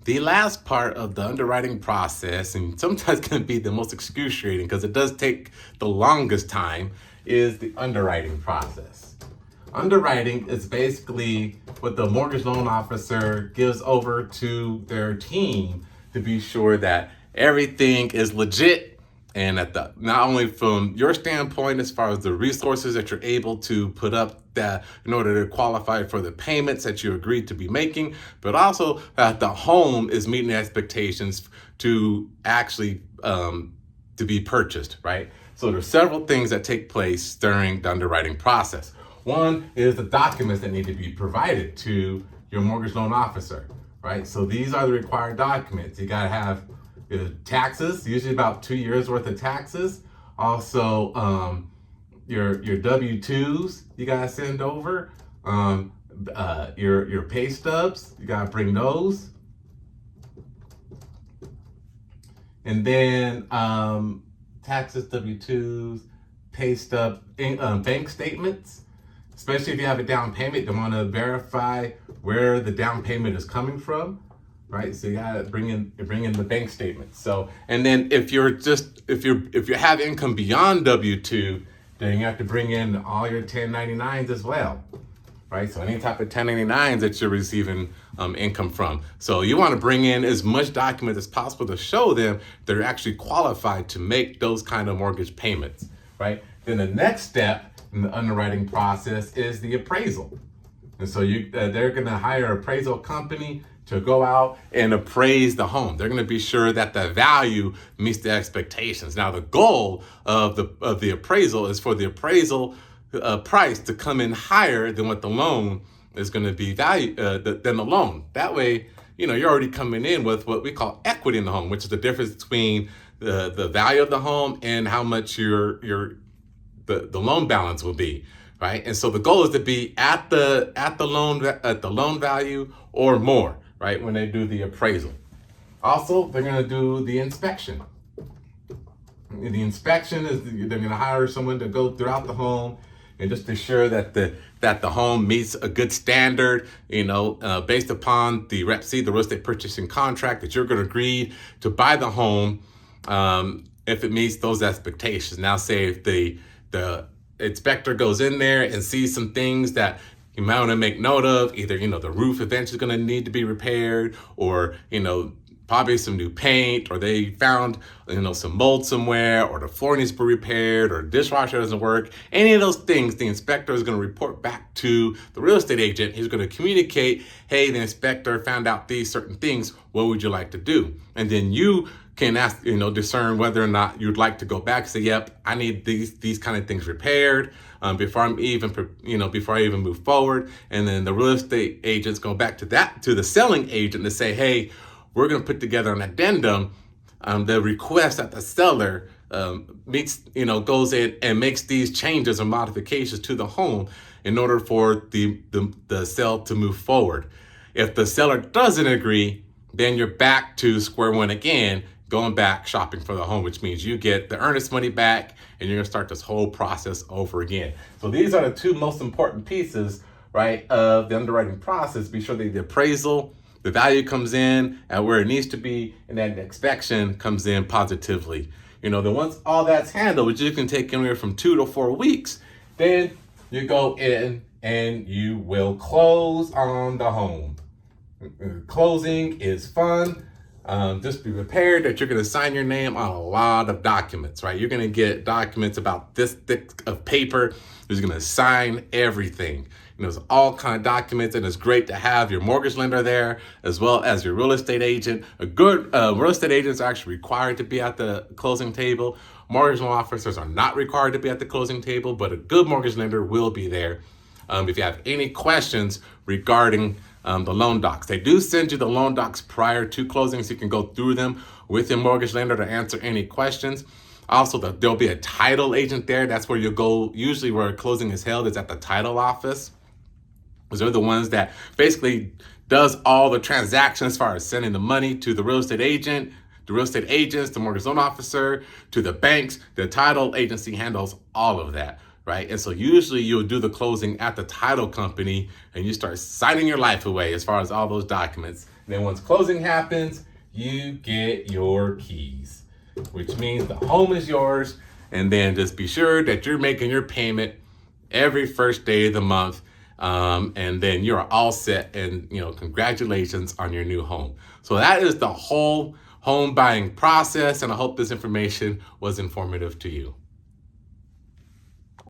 The last part of the underwriting process, and sometimes can be the most excruciating because it does take the longest time, is the underwriting process. Underwriting is basically what the mortgage loan officer gives over to their team to be sure that everything is legit, and not only from your standpoint as far as the resources that you're able to put up that in order to qualify for the payments that you agreed to be making, but also that the home is meeting the expectations to actually to be purchased, right? So there's several things that take place during the underwriting process. One is the documents that need to be provided to your mortgage loan officer, right? So these are the required documents. You gotta have taxes, usually about 2 years worth of taxes. Also, your W-2s you gotta send over. Your pay stubs, you gotta bring those. And then taxes, W-2s, pay stub, bank statements. Especially if you have a down payment, they want to verify where the down payment is coming from, right? So you gotta bring in the bank statement. So, and then if you have income beyond W-2, then you have to bring in all your 1099s as well, right? So any type of 1099s that you're receiving income from. So you want to bring in as much document as possible to show them they're actually qualified to make those kind of mortgage payments, right? Then the next step in the underwriting process is the appraisal. And so they're going to hire an appraisal company to go out and appraise the home. They're going to be sure that the value meets the expectations. Now, the goal of the appraisal is for the appraisal price to come in higher than what the loan is going to be than the loan. That way, you're already coming in with what we call equity in the home, which is the difference between the value of the home and how much the loan balance will be, right? And so the goal is to be at the loan value or more, right? When they do the appraisal. Also, they're going to do the inspection. The inspection is they're going to hire someone to go throughout the home and just ensure that the home meets a good standard, based upon the Rep C, the real estate purchasing contract that you're going to agree to buy the home, if it meets those expectations. Now, say if the inspector goes in there and sees some things that you might want to make note of, either, the roof eventually is going to need to be repaired, or, probably some new paint, or they found, some mold somewhere, or the floor needs to be repaired, or the dishwasher doesn't work. Any of those things, the inspector is going to report back to the real estate agent. He's going to communicate, hey, the inspector found out these certain things. What would you like to do? And then you can ask, discern whether or not you'd like to go back and say, yep, I need these kind of things repaired before I even move forward. And then the real estate agents go back to the selling agent to say, hey, we're going to put together an addendum, the request that the seller goes in and makes these changes or modifications to the home in order for the sale to move forward. If the seller doesn't agree, then you're back to square one again, going back shopping for the home, which means you get the earnest money back and you're going to start this whole process over again. So these are the two most important pieces, right, of the underwriting process. Be sure that the appraisal, the value comes in at where it needs to be, and that the inspection comes in positively. Then once all that's handled, which you can take anywhere from 2 to 4 weeks, then you go in and you will close on the home. Closing is fun. Just be prepared that you're going to sign your name on a lot of documents, right? You're going to get documents about this thick of paper. Who's going to sign everything. There's all kind of documents, and it's great to have your mortgage lender there as well as your real estate agent. A good real estate agent is actually required to be at the closing table. Mortgage loan officers are not required to be at the closing table, but a good mortgage lender will be there. If you have any questions regarding the loan docs, they do send you the loan docs prior to closing, so you can go through them with your mortgage lender to answer any questions. Also, there'll be a title agent there. That's where you'll go. Usually where closing is held is at the title office. Because they're the ones that basically does all the transactions as far as sending the money to the real estate agent, the real estate agents, the mortgage loan officer, to the banks. The title agency handles all of that, right? And so usually you'll do the closing at the title company and you start signing your life away as far as all those documents. Then once closing happens, you get your keys, which means the home is yours. And then just be sure that you're making your payment every first day of the month. And then you're all set, and congratulations on your new home. So that is the whole home buying process, and I hope this information was informative to you.